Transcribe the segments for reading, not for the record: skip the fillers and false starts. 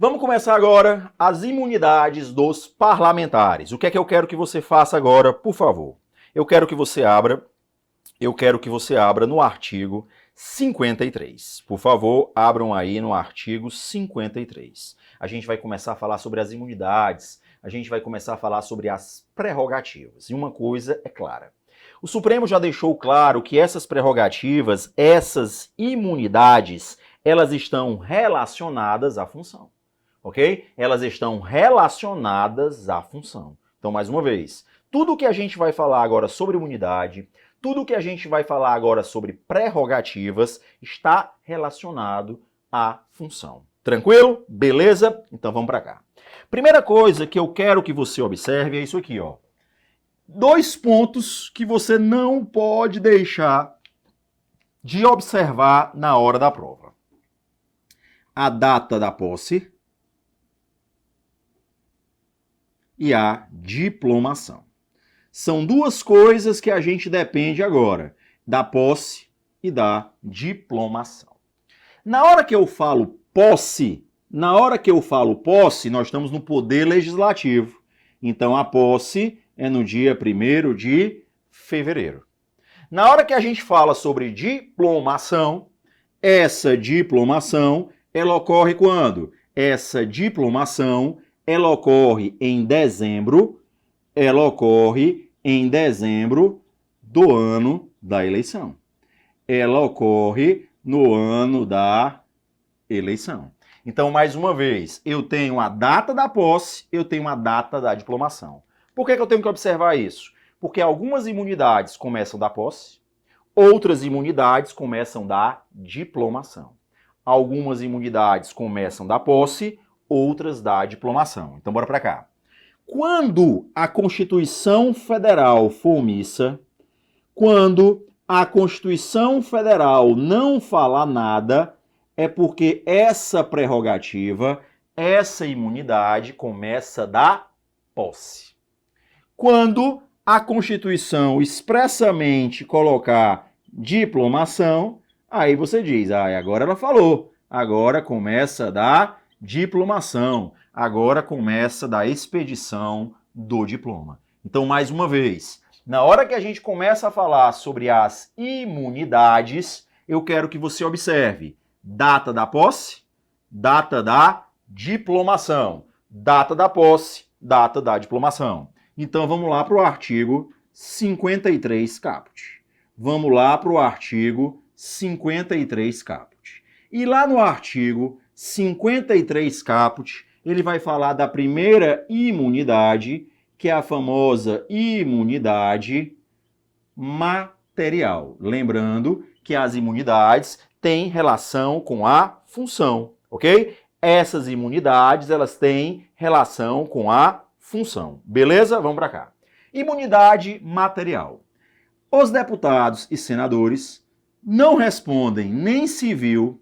Vamos começar agora as imunidades dos parlamentares. O que é que eu quero que você faça agora, por favor? Eu quero que você abra no artigo 53. Por favor, abram aí no artigo 53. A gente vai começar a falar sobre as imunidades, a gente vai começar a falar sobre as prerrogativas. E uma coisa é clara. O Supremo já deixou claro que essas prerrogativas, essas imunidades, elas estão relacionadas à função. Ok? Elas estão relacionadas à função. Então, mais uma vez, tudo que a gente vai falar agora sobre imunidade, tudo que a gente vai falar agora sobre prerrogativas está relacionado à função. Tranquilo? Beleza? Então vamos para cá. Primeira coisa que eu quero que você observe é isso aqui, ó. 2 pontos que você não pode deixar de observar na hora da prova. A data da posse e a diplomação. São 2 coisas que a gente depende agora, da posse e da diplomação. Na hora que eu falo posse, nós estamos no poder legislativo. Então a posse é no dia 1º de fevereiro. Na hora que a gente fala sobre diplomação, essa diplomação, ela ocorre quando? Essa diplomação, ela ocorre em dezembro, do ano da eleição. Ela ocorre no ano da eleição. Então, mais uma vez, eu tenho a data da posse, eu tenho a data da diplomação. Por que eu tenho que observar isso? Porque algumas imunidades começam da posse, outras imunidades começam da diplomação. Algumas imunidades começam da posse, outras da diplomação. Então, bora para cá. Quando a Constituição Federal for omissa, quando a Constituição Federal não falar nada, é porque essa prerrogativa, essa imunidade começa da posse. Quando a Constituição expressamente colocar diplomação, aí você diz, agora ela falou, agora começa da diplomação, agora começa da expedição do diploma. Então, mais uma vez, na hora que a gente começa a falar sobre as imunidades, eu quero que você observe data da posse, data da diplomação, data da posse, data da diplomação. Então, vamos lá para o artigo 53 caput. Vamos lá para o artigo 53 caput. E lá no artigo 53 caput, ele vai falar da primeira imunidade, que é a famosa imunidade material. Lembrando que as imunidades têm relação com a função, ok? Essas imunidades, elas têm relação com a função. Beleza? Vamos para cá. Imunidade material. Os deputados e senadores não respondem nem civil,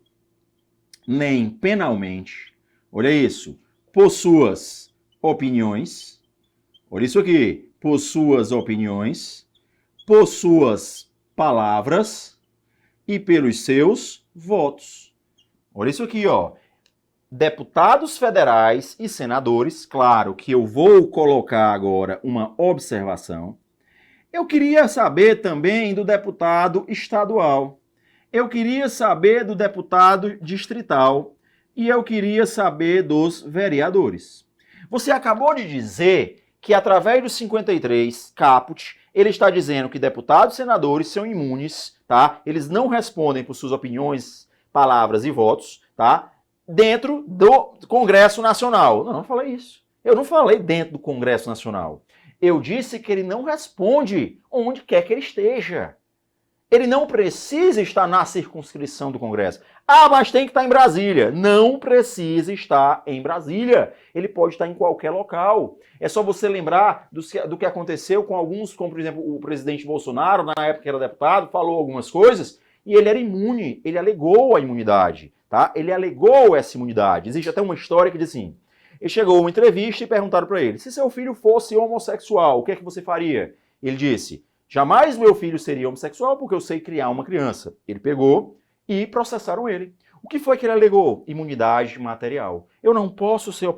nem penalmente, olha isso, por suas opiniões, olha isso aqui, por suas opiniões, por suas palavras e pelos seus votos. Olha isso aqui, ó. Deputados federais e senadores, claro que eu vou colocar agora uma observação. Eu queria saber também do deputado estadual. Eu queria saber do deputado distrital e eu queria saber dos vereadores. Você acabou de dizer que através do 53 caput, ele está dizendo que deputados e senadores são imunes, tá? Eles não respondem por suas opiniões, palavras e votos, tá? Dentro do Congresso Nacional. Não falei isso. Eu não falei dentro do Congresso Nacional. Eu disse que ele não responde onde quer que ele esteja. Ele não precisa estar na circunscrição do Congresso. Mas tem que estar em Brasília. Não precisa estar em Brasília. Ele pode estar em qualquer local. É só você lembrar do que aconteceu com alguns, como por exemplo o presidente Bolsonaro, na época que era deputado, falou algumas coisas e ele era imune. Ele alegou a imunidade, tá? Ele alegou essa imunidade. Existe até uma história que diz assim, ele chegou a uma entrevista e perguntaram para ele, se seu filho fosse homossexual, o que é que você faria? Ele disse, jamais meu filho seria homossexual porque eu sei criar uma criança. Ele pegou e processaram ele. O que foi que ele alegou? Imunidade material. Eu não posso ser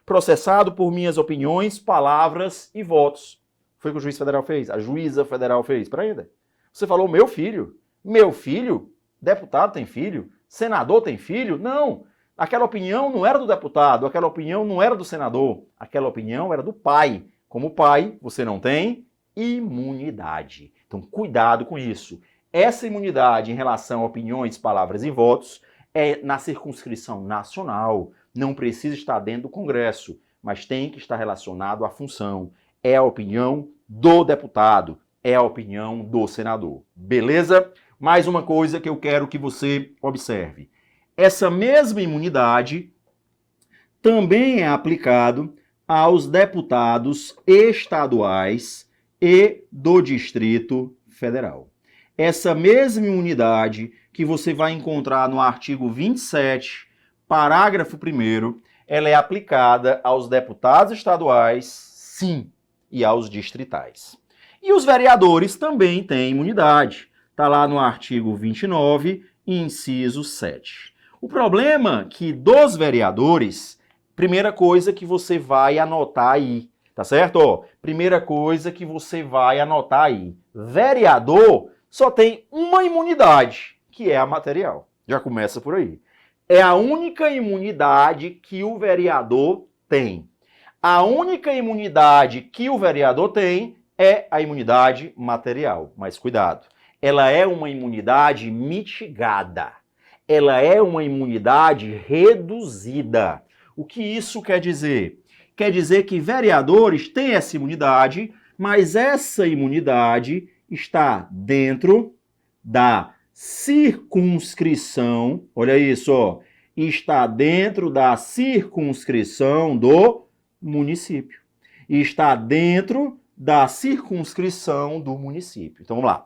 processado por minhas opiniões, palavras e votos. Foi o que o juiz federal fez, a juíza federal fez. Para ainda. Você falou meu filho? Meu filho? Deputado tem filho? Senador tem filho? Não. Aquela opinião não era do deputado, aquela opinião não era do senador, aquela opinião era do pai. Como pai, você não tem imunidade. Então, cuidado com isso. Essa imunidade em relação a opiniões, palavras e votos é na circunscrição nacional. Não precisa estar dentro do Congresso, mas tem que estar relacionado à função. É a opinião do deputado, é a opinião do senador. Beleza? Mais uma coisa que eu quero que você observe. Essa mesma imunidade também é aplicado aos deputados estaduais e do Distrito Federal. Essa mesma imunidade que você vai encontrar no artigo 27, parágrafo 1º, ela é aplicada aos deputados estaduais, sim, e aos distritais. E os vereadores também têm imunidade. Está lá no artigo 29, inciso 7. O problema é que dos vereadores, primeira coisa que você vai anotar aí, tá certo? Ó, primeira coisa que você vai anotar aí. Vereador só tem uma imunidade, que é a material. Já começa por aí. É a única imunidade que o vereador tem. A única imunidade que o vereador tem é a imunidade material. Mas cuidado, ela é uma imunidade mitigada. Ela é uma imunidade reduzida. O que isso quer dizer? Quer dizer que vereadores têm essa imunidade, mas essa imunidade está dentro da circunscrição, olha isso, ó, está dentro da circunscrição do município. Está dentro da circunscrição do município. Então vamos lá.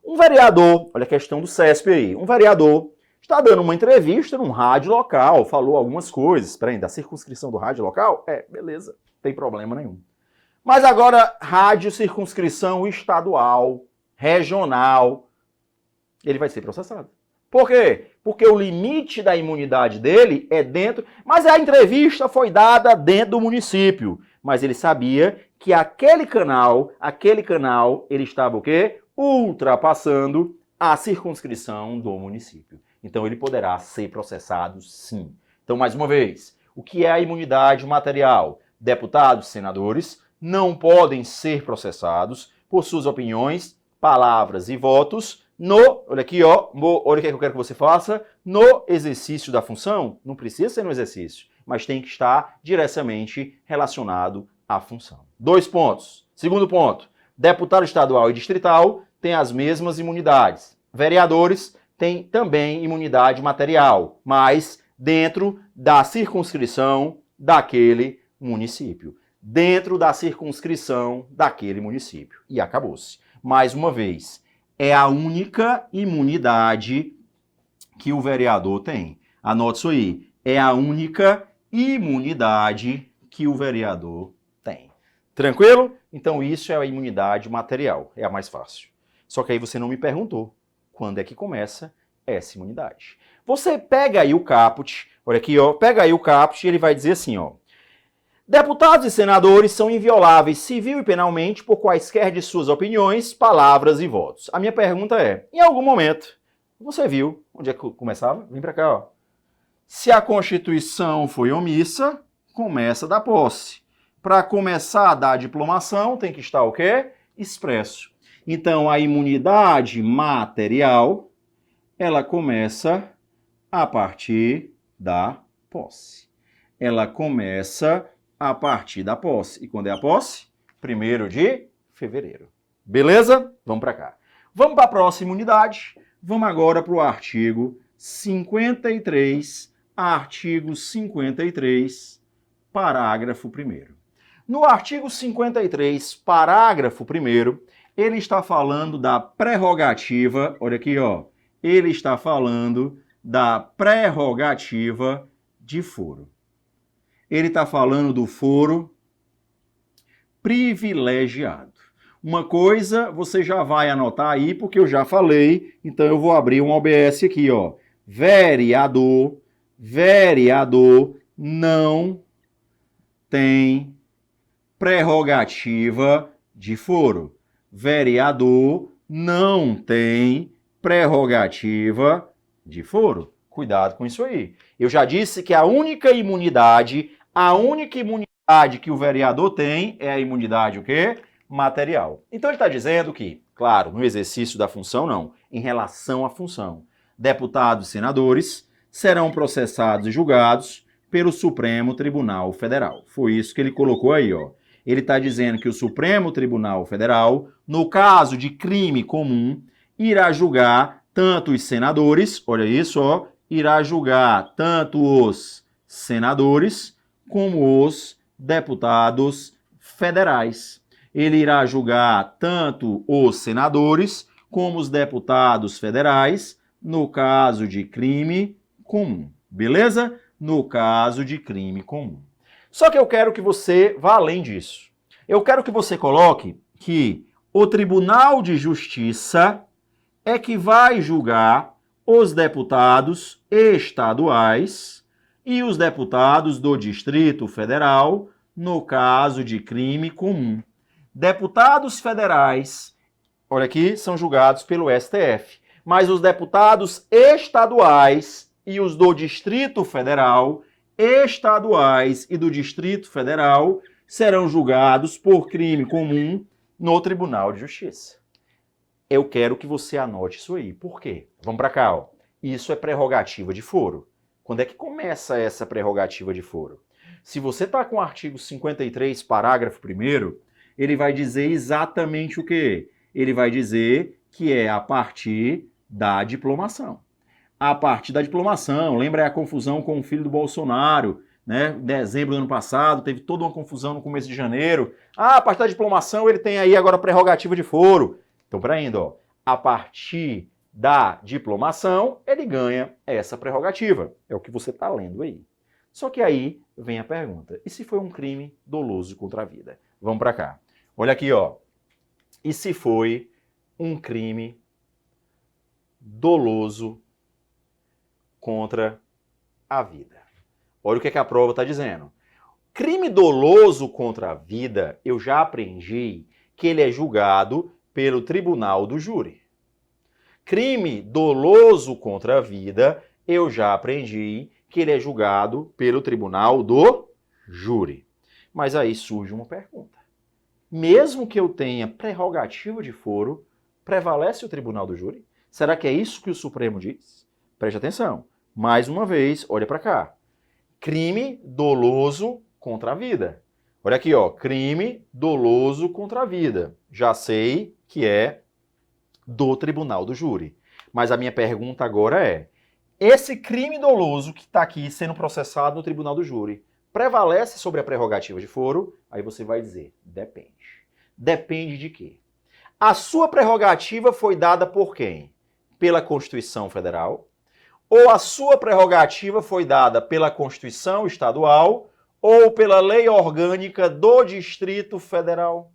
Um vereador, olha a questão do CESP aí, um vereador está dando uma entrevista num rádio local, falou algumas coisas. Espera aí, da circunscrição do rádio local? Beleza, não tem problema nenhum. Mas agora, rádio circunscrição estadual, regional, ele vai ser processado. Por quê? Porque o limite da imunidade dele é dentro... Mas a entrevista foi dada dentro do município. Mas ele sabia que aquele canal, ele estava o quê? Ultrapassando a circunscrição do município. Então ele poderá ser processado, sim. Então, mais uma vez, o que é a imunidade material? Deputados, senadores não podem ser processados por suas opiniões, palavras e votos olha aqui, ó, olha o que eu quero que você faça, no exercício da função. Não precisa ser no exercício, mas tem que estar diretamente relacionado à função. 2 pontos. Segundo ponto, deputado estadual e distrital têm as mesmas imunidades. Vereadores têm também imunidade material, mas dentro da circunscrição daquele município. Dentro da circunscrição daquele município. E acabou-se. Mais uma vez, é a única imunidade que o vereador tem. Anote isso aí. É a única imunidade que o vereador tem. Tranquilo? Então isso é a imunidade material. É a mais fácil. Só que aí você não me perguntou quando é que começa essa imunidade. Você pega aí o caput, olha aqui, ó, pega aí o caput e ele vai dizer assim, ó. Deputados e senadores são invioláveis civil e penalmente por quaisquer de suas opiniões, palavras e votos. A minha pergunta é, em algum momento, você viu onde é que começava? Vem pra cá, ó. Se a Constituição foi omissa, começa da posse. Para começar a dar diplomação, tem que estar o quê? Expresso. Então, a imunidade material, ela começa a partir da posse. Ela começa a partir da posse. E quando é a posse? 1º de fevereiro. Beleza? Vamos para cá. Vamos para a próxima unidade. Vamos agora para o artigo 53, artigo 53, parágrafo 1º. No artigo 53, parágrafo 1º, ele está falando da prerrogativa, olha aqui, ó, ele está falando da prerrogativa de foro. Ele está falando do foro privilegiado. Uma coisa você já vai anotar aí, porque eu já falei, então eu vou abrir um OBS aqui, ó. vereador não tem prerrogativa de foro. Vereador não tem prerrogativa de foro. Cuidado com isso aí. Eu já disse que a única imunidade que o vereador tem é a imunidade o quê? Material. Então ele está dizendo que, claro, no exercício da função não, em relação à função, deputados e senadores serão processados e julgados pelo Supremo Tribunal Federal. Foi isso que ele colocou aí, ó. Ele está dizendo que o Supremo Tribunal Federal, no caso de crime comum, irá julgar tanto os senadores, olha isso, ó, irá julgar tanto os senadores como os deputados federais. Ele irá julgar tanto os senadores como os deputados federais no caso de crime comum. Beleza? No caso de crime comum. Só que eu quero que você vá além disso. Eu quero que você coloque que o Tribunal de Justiça é que vai julgar os deputados estaduais e os deputados do Distrito Federal no caso de crime comum. Deputados federais, olha aqui, são julgados pelo STF, mas os deputados estaduais e os do Distrito Federal, estaduais e do Distrito Federal, serão julgados por crime comum no Tribunal de Justiça. Eu quero que você anote isso aí. Por quê? Vamos para cá, ó. Isso é prerrogativa de foro. Quando é que começa essa prerrogativa de foro? Se você está com o artigo 53, parágrafo 1º, ele vai dizer exatamente o quê? Ele vai dizer que é a partir da diplomação. A partir da diplomação, lembra a confusão com o filho do Bolsonaro, né? Em dezembro do ano passado, teve toda uma confusão no começo de janeiro. A partir da diplomação ele tem aí agora prerrogativa de foro. Então, para ainda, ó, a partir da diplomação, ele ganha essa prerrogativa. É o que você está lendo aí. Só que aí vem a pergunta, e se foi um crime doloso contra a vida? Vamos para cá. Olha aqui, ó. E se foi um crime doloso contra a vida? Olha o que a prova está dizendo. Crime doloso contra a vida, eu já aprendi que ele é julgado pelo tribunal do júri. Crime doloso contra a vida, eu já aprendi que ele é julgado pelo tribunal do júri. Mas aí surge uma pergunta. Mesmo que eu tenha prerrogativa de foro, prevalece o tribunal do júri? Será que é isso que o Supremo diz? Preste atenção. Mais uma vez, olha para cá. Crime doloso contra a vida. Olha aqui, ó. Crime doloso contra a vida. Já sei que é do tribunal do júri. Mas a minha pergunta agora é, esse crime doloso que está aqui sendo processado no tribunal do júri, prevalece sobre a prerrogativa de foro? Aí você vai dizer, depende. Depende de quê? A sua prerrogativa foi dada por quem? Pela Constituição Federal? Ou a sua prerrogativa foi dada pela Constituição Estadual ou pela Lei Orgânica do Distrito Federal?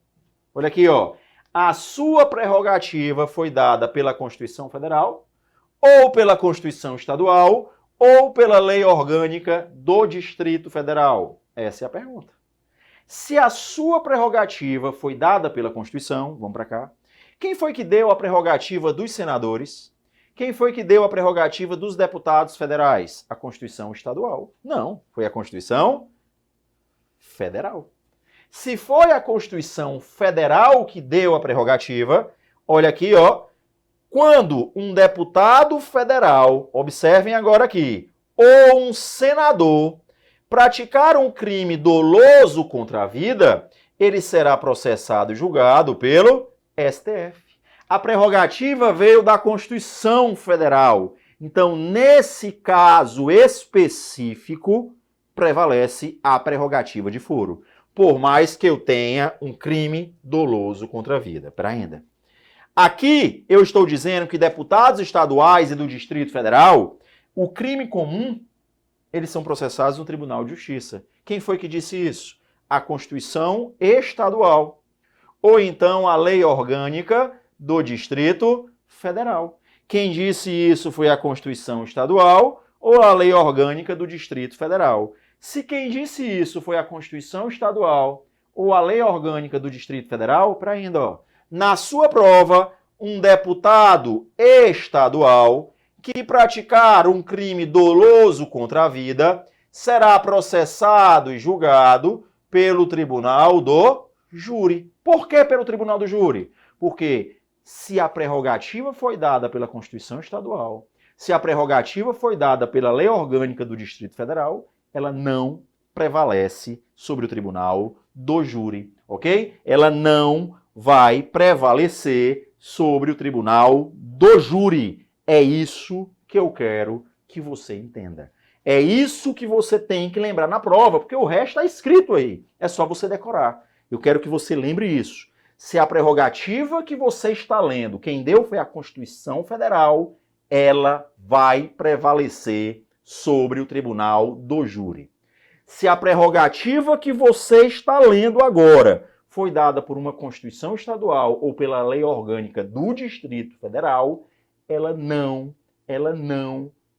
Olha aqui, ó. A sua prerrogativa foi dada pela Constituição Federal ou pela Constituição Estadual ou pela Lei Orgânica do Distrito Federal? Essa é a pergunta. Se a sua prerrogativa foi dada pela Constituição, vamos para cá, quem foi que deu a prerrogativa dos senadores? Quem foi que deu a prerrogativa dos deputados federais? A Constituição Estadual. Não, foi a Constituição Federal. Se foi a Constituição Federal que deu a prerrogativa, olha aqui, ó, quando um deputado federal, observem agora aqui, ou um senador praticar um crime doloso contra a vida, ele será processado e julgado pelo STF. A prerrogativa veio da Constituição Federal. Então, nesse caso específico, prevalece a prerrogativa de foro. Por mais que eu tenha um crime doloso contra a vida. Espera ainda. Aqui eu estou dizendo que deputados estaduais e do Distrito Federal, o crime comum, eles são processados no Tribunal de Justiça. Quem foi que disse isso? A Constituição Estadual. Ou então a Lei Orgânica do Distrito Federal. Quem disse isso foi a Constituição Estadual ou a Lei Orgânica do Distrito Federal? Se quem disse isso foi a Constituição Estadual ou a Lei Orgânica do Distrito Federal, para ainda, ó, na sua prova, um deputado estadual que praticar um crime doloso contra a vida será processado e julgado pelo Tribunal do Júri. Por que pelo Tribunal do Júri? Porque se a prerrogativa foi dada pela Constituição Estadual, se a prerrogativa foi dada pela Lei Orgânica do Distrito Federal, ela não prevalece sobre o Tribunal do Júri, ok? Ela não vai prevalecer sobre o Tribunal do Júri. É isso que eu quero que você entenda. É isso que você tem que lembrar na prova, porque o resto está escrito aí. É só você decorar. Eu quero que você lembre isso. Se a prerrogativa que você está lendo, quem deu foi a Constituição Federal, ela vai prevalecer sobre o Tribunal do Júri. Se a prerrogativa que você está lendo agora foi dada por uma Constituição Estadual ou pela Lei Orgânica do Distrito Federal, ela não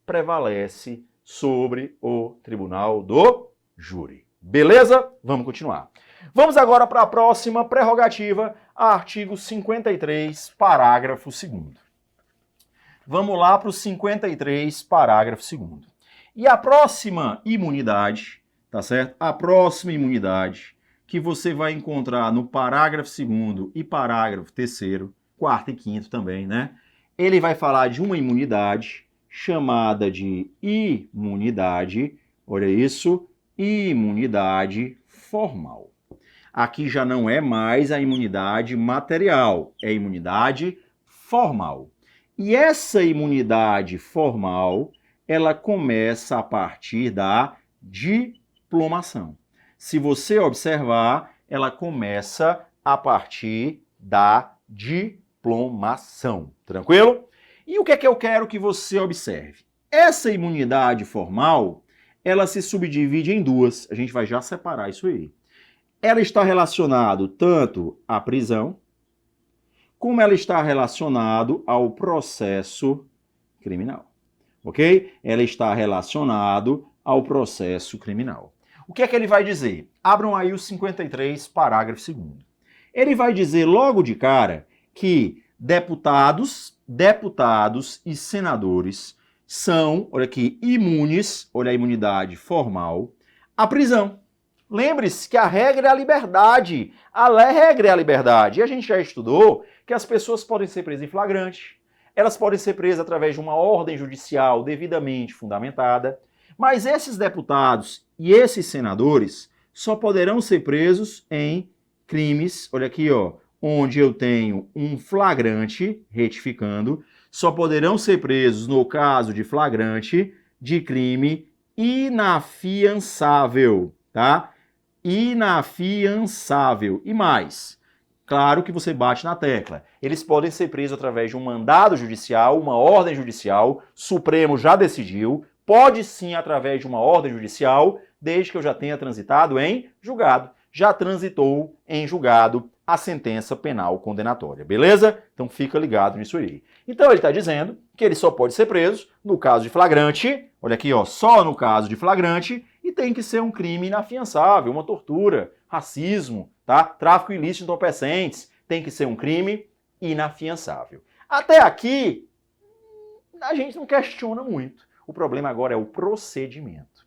prevalece sobre o Tribunal do Júri. Beleza? Vamos continuar. Vamos agora para a próxima prerrogativa, artigo 53, parágrafo 2º. Vamos lá para o 53, parágrafo 2º. E a próxima imunidade, tá certo? A próxima imunidade que você vai encontrar no parágrafo 2º e parágrafo 3º, 4º e 5º também, né? Ele vai falar de uma imunidade chamada de imunidade, olha isso, imunidade formal. Aqui já não é mais a imunidade material, é a imunidade formal. E essa imunidade formal, ela começa a partir da diplomação. Se você observar, ela começa a partir da diplomação. Tranquilo? E o que é que eu quero que você observe? Essa imunidade formal, ela se subdivide em duas. A gente vai já separar isso aí. Ela está relacionada tanto à prisão, como ela está relacionada ao processo criminal. Ok? Ela está relacionada ao processo criminal. O que é que ele vai dizer? Abram aí o 53, parágrafo 2º. Ele vai dizer logo de cara que deputados e senadores são, olha aqui, imunes, olha a imunidade formal, à prisão. Lembre-se que a regra é a liberdade. A regra é a liberdade. E a gente já estudou que as pessoas podem ser presas em flagrante, elas podem ser presas através de uma ordem judicial devidamente fundamentada, mas esses deputados e esses senadores só poderão ser presos em crimes, olha aqui, ó, onde eu tenho um flagrante, retificando, só poderão ser presos no caso de flagrante de crime inafiançável, tá? Inafiançável. E mais, claro que você bate na tecla. Eles podem ser presos através de um mandado judicial, uma ordem judicial, Supremo já decidiu, pode sim através de uma ordem judicial, desde que eu já tenha transitado em julgado. Já transitou em julgado a sentença penal condenatória, beleza? Então fica ligado nisso aí. Então ele está dizendo que ele só pode ser preso no caso de flagrante, olha aqui, ó, só no caso de flagrante, e tem que ser um crime inafiançável, uma tortura, racismo, tá? Tráfico ilícito de entorpecentes, tem que ser um crime inafiançável. Até aqui, a gente não questiona muito. O problema agora é o procedimento.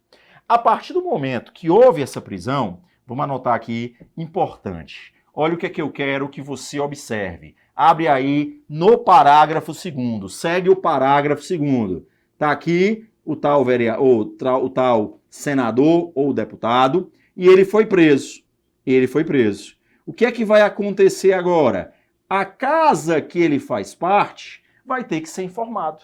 A partir do momento que houve essa prisão, vamos anotar aqui, importante. Olha o que é que eu quero que você observe. Abre aí no parágrafo 2º, segue o parágrafo 2º. Tá aqui o tal o tal senador ou deputado e ele foi preso. O que é que vai acontecer agora? A casa que ele faz parte vai ter que ser informado.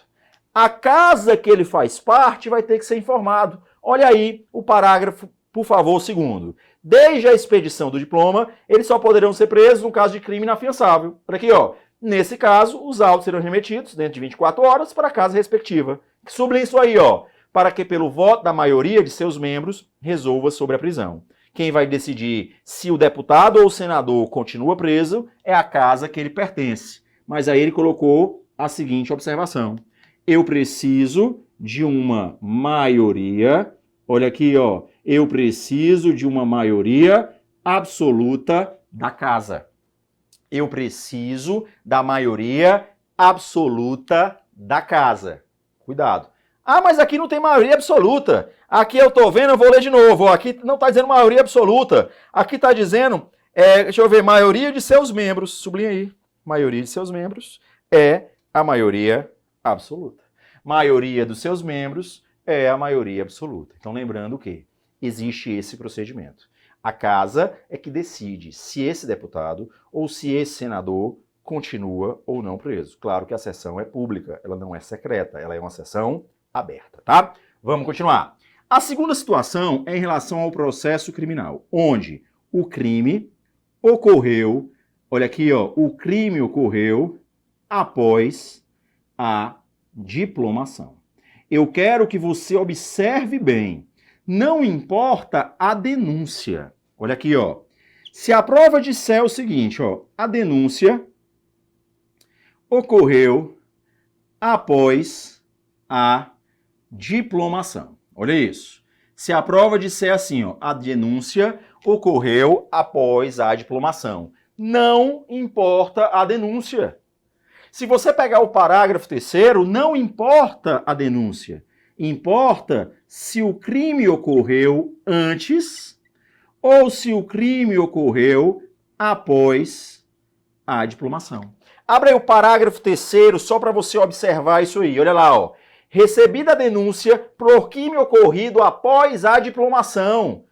A casa que ele faz parte vai ter que ser informado. Olha aí o parágrafo, por favor, 2º. Desde a expedição do diploma, eles só poderão ser presos no caso de crime inafiançável. Por aqui, ó. Nesse caso, os autos serão remetidos dentro de 24 horas para a casa respectiva. Sublinha isso aí, ó. Para que, pelo voto da maioria de seus membros, resolva sobre a prisão. Quem vai decidir se o deputado ou o senador continua preso é a casa que ele pertence. Mas aí ele colocou a seguinte observação. Eu preciso de uma maioria, olha aqui, ó, eu preciso de uma maioria absoluta da casa. Eu preciso da maioria absoluta da casa. Cuidado. Ah, mas aqui não tem maioria absoluta. Aqui eu tô vendo, eu vou ler de novo. Ó, aqui não está dizendo maioria absoluta. Aqui está dizendo, deixa eu ver, maioria de seus membros. Sublinha aí. Maioria de seus membros é a maioria absoluta. Maioria dos seus membros é a maioria absoluta. Então, lembrando que existe esse procedimento. A casa é que decide se esse deputado ou se esse senador continua ou não preso. Claro que a sessão é pública, ela não é secreta, ela é uma sessão aberta, tá? Vamos continuar. A segunda situação é em relação ao processo criminal, onde o crime ocorreu, olha aqui, ó, o crime ocorreu após a diplomação. Eu quero que você observe bem, não importa a denúncia. Olha aqui, ó. Se a prova disser o seguinte, ó, a denúncia ocorreu após a diplomação. Olha isso. Se a prova disser assim, ó, a denúncia ocorreu após a diplomação. Não importa a denúncia. Se você pegar o parágrafo 3º, não importa a denúncia. Importa se o crime ocorreu antes ou se o crime ocorreu após a diplomação. Abre aí o parágrafo 3º só para você observar isso aí. Olha lá, ó. Recebida a denúncia por crime ocorrido após a diplomação.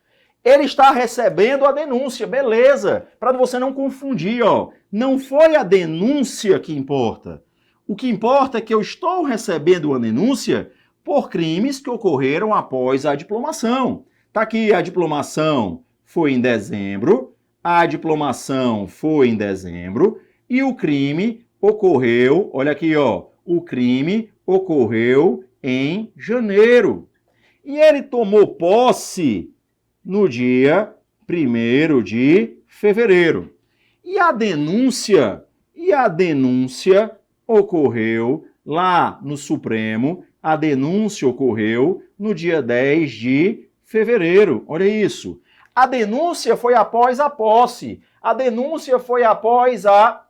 Ele está recebendo a denúncia, beleza. Para você não confundir, ó. Não foi a denúncia que importa. O que importa é que eu estou recebendo uma denúncia por crimes que ocorreram após a diplomação. Tá aqui, a diplomação foi em dezembro, a diplomação foi em dezembro e o crime ocorreu, olha aqui, ó, o crime ocorreu em janeiro. E ele tomou posse no dia 1º de fevereiro. E a denúncia ocorreu lá no Supremo, a denúncia ocorreu no dia 10 de fevereiro. Olha isso. A denúncia foi após a posse. A denúncia foi após a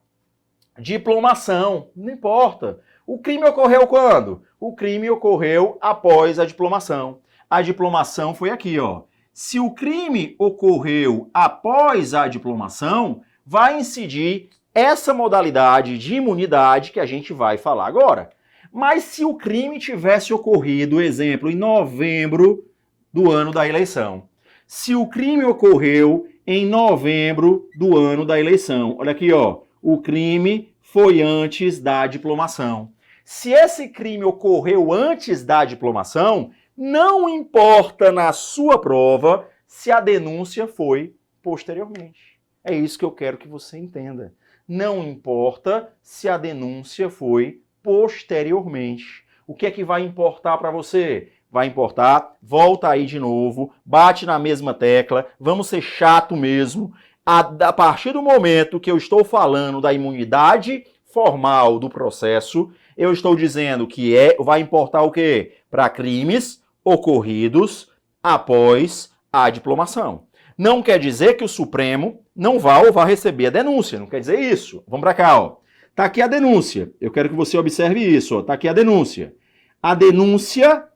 diplomação. Não importa. O crime ocorreu quando? O crime ocorreu após a diplomação. A diplomação foi aqui, ó. Se o crime ocorreu após a diplomação, vai incidir essa modalidade de imunidade que a gente vai falar agora. Mas se o crime tivesse ocorrido, exemplo, em novembro do ano da eleição. Se o crime ocorreu em novembro do ano da eleição. Olha aqui, ó. O crime foi antes da diplomação. Se esse crime ocorreu antes da diplomação, não importa na sua prova se a denúncia foi posteriormente. É isso que eu quero que você entenda. Não importa se a denúncia foi posteriormente. O que é que vai importar para você? Vai importar, volta aí de novo, bate na mesma tecla, vamos ser chato mesmo. A partir do momento que eu estou falando da imunidade formal do processo, eu estou dizendo que vai importar o quê? Para crimes ocorridos após a diplomação. Não quer dizer que o Supremo não vá ou vá receber a denúncia, não quer dizer isso. Vamos para cá, ó. Tá aqui a denúncia. Eu quero que você observe isso, ó. Tá aqui a denúncia. A denúncia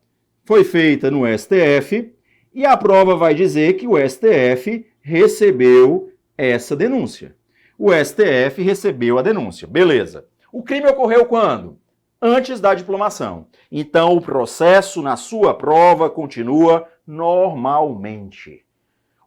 foi feita no STF e a prova vai dizer que o STF recebeu essa denúncia. O STF recebeu a denúncia. Beleza. O crime ocorreu quando? Antes da diplomação. Então, o processo na sua prova continua normalmente.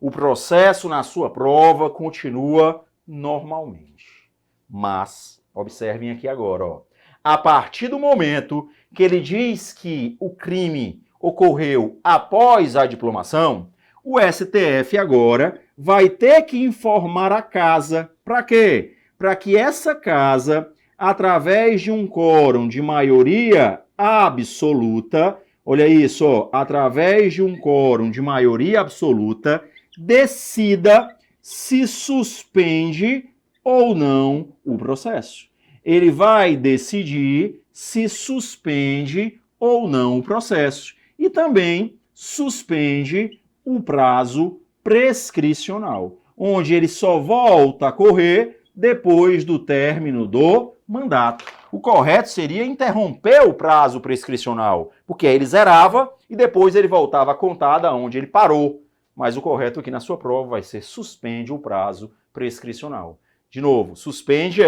O processo na sua prova continua normalmente. Mas, observem aqui agora, ó. A partir do momento que ele diz que o crime ocorreu após a diplomação, o STF agora vai ter que informar a casa. Para quê? Para que essa casa, através de um quórum de maioria absoluta, olha isso, ó, através de um quórum de maioria absoluta, decida se suspende ou não o processo. ele vai decidir se suspende ou não o processo e também suspende o prazo prescricional, onde ele só volta a correr depois do término do mandato. O correto seria interromper o prazo prescricional, porque aí ele zerava e depois ele voltava a contar da onde ele parou. Mas o correto aqui na sua prova vai ser suspende o prazo prescricional. De novo, suspende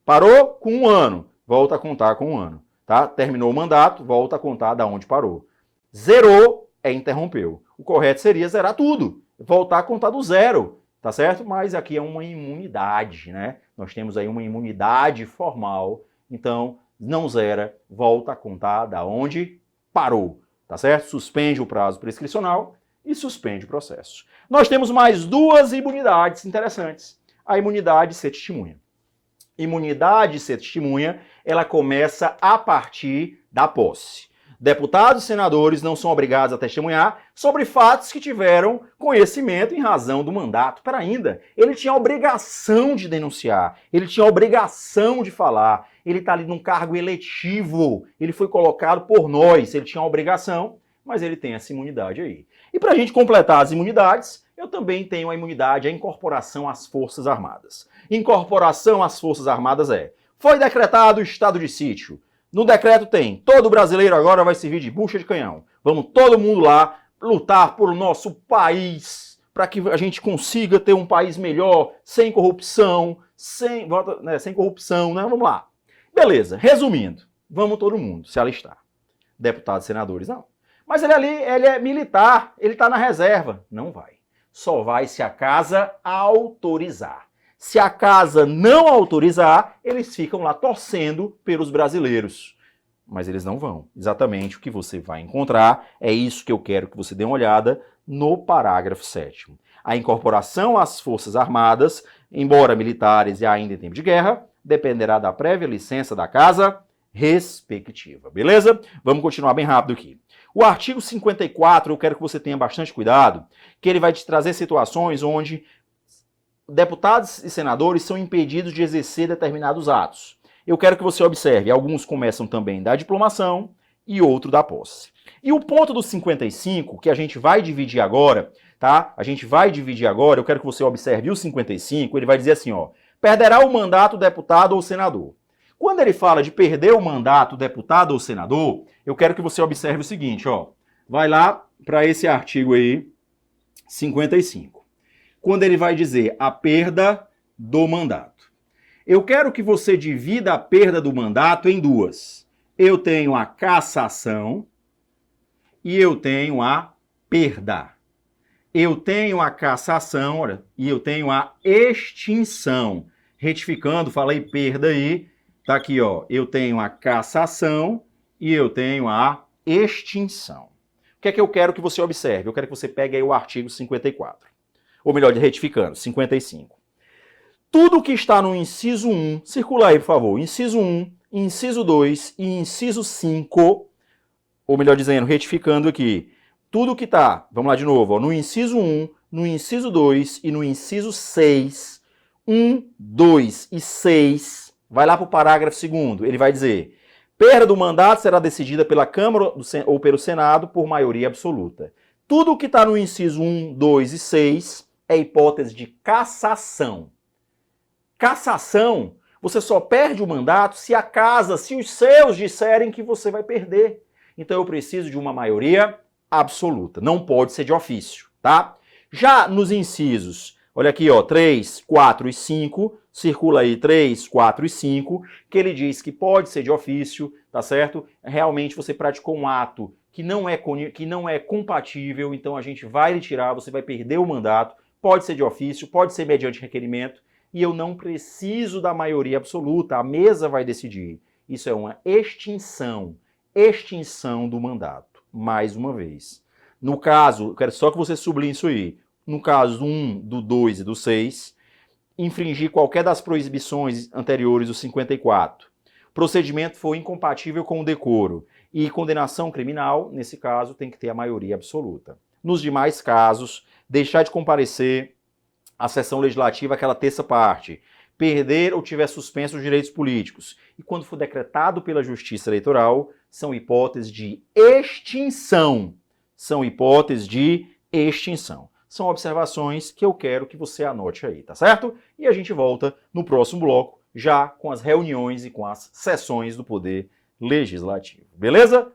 parou com 1 ano, volta a contar com 1 ano. Tá? Terminou o mandato, volta a contar da onde parou. Zerou interrompeu. O correto seria zerar tudo, voltar a contar do zero, tá certo? Mas aqui é uma imunidade, né? Nós temos aí uma imunidade formal, então não zera, volta a contar da onde parou, tá certo? Suspende o prazo prescricional e suspende o processo. Nós temos mais 2 imunidades interessantes. A imunidade de ser testemunha. Imunidade de ser testemunha, ela começa a partir da posse. Deputados e senadores não são obrigados a testemunhar sobre fatos que tiveram conhecimento em razão do mandato. Para ainda, ele tinha a obrigação de denunciar, ele tinha a obrigação de falar, ele está ali num cargo eletivo, ele foi colocado por nós, ele tinha a obrigação, mas ele tem essa imunidade aí. E para a gente completar as imunidades, eu também tenho a imunidade à incorporação às Forças Armadas. Incorporação às Forças Armadas foi decretado o estado de sítio. No decreto tem, todo brasileiro agora vai servir de bucha de canhão. Vamos todo mundo lá lutar por nosso país, para que a gente consiga ter um país melhor, sem corrupção, sem corrupção, né? Vamos lá. Beleza, resumindo, vamos todo mundo se alistar. Deputados e senadores, não. Mas ele é militar, ele está na reserva. Não vai. Só vai se a casa autorizar. Se a casa não autorizar, eles ficam lá torcendo pelos brasileiros. Mas eles não vão. Exatamente o que você vai encontrar, é isso que eu quero que você dê uma olhada no parágrafo 7º. A incorporação às Forças Armadas, embora militares e ainda em tempo de guerra, dependerá da prévia licença da casa respectiva. Beleza? Vamos continuar bem rápido aqui. O artigo 54, eu quero que você tenha bastante cuidado, que ele vai te trazer situações onde deputados e senadores são impedidos de exercer determinados atos. Eu quero que você observe, alguns começam também da diplomação e outro da posse. E o ponto do 55, que a gente vai dividir agora, tá? A gente vai dividir agora, eu quero que você observe o 55, ele vai dizer assim, ó, perderá o mandato deputado ou senador. Quando ele fala de perder o mandato deputado ou senador, eu quero que você observe o seguinte, ó, vai lá para esse artigo aí, 55. Quando ele vai dizer a perda do mandato. Eu quero que você divida a perda do mandato em 2. Eu tenho a cassação e eu tenho a perda. Eu tenho a cassação, olha, e eu tenho a extinção. Retificando, falei perda aí, tá aqui, ó, eu tenho a cassação e eu tenho a extinção. O que é que eu quero que você observe? Eu quero que você pegue aí o artigo 54. Ou melhor, retificando, 55. Tudo que está no inciso 1, circula aí, por favor, inciso 1, inciso 2 e inciso 5, ou melhor dizendo, retificando aqui, tudo que está, vamos lá de novo, ó, no inciso 1, no inciso 2 e no inciso 6, 1, 2 e 6, vai lá para o parágrafo 2º, ele vai dizer, perda do mandato será decidida pela Câmara ou pelo Senado por maioria absoluta. Tudo que está no inciso 1, 2 e 6 é hipótese de cassação. Cassação, você só perde o mandato se a casa, se os seus disserem que você vai perder. Então eu preciso de uma maioria absoluta, não pode ser de ofício, tá? Já nos incisos, olha aqui, ó, 3, 4 e 5, circula aí 3, 4 e 5, que ele diz que pode ser de ofício, tá certo? Realmente você praticou um ato que não é compatível, então a gente vai lhe tirar, você vai perder o mandato, pode ser de ofício, pode ser mediante requerimento, e eu não preciso da maioria absoluta, a mesa vai decidir. Isso é uma extinção do mandato, mais uma vez. No caso, eu quero só que você sublinhe isso aí, no caso do 1, do 2 e do 6, infringir qualquer das proibições anteriores do 54, procedimento for incompatível com o decoro, e condenação criminal, nesse caso, tem que ter a maioria absoluta. Nos demais casos, deixar de comparecer à sessão legislativa, aquela terça parte, perder ou tiver suspenso os direitos políticos. E quando for decretado pela Justiça Eleitoral, são hipóteses de extinção. São hipóteses de extinção. São observações que eu quero que você anote aí, tá certo? E a gente volta no próximo bloco, já com as reuniões e com as sessões do Poder Legislativo. Beleza?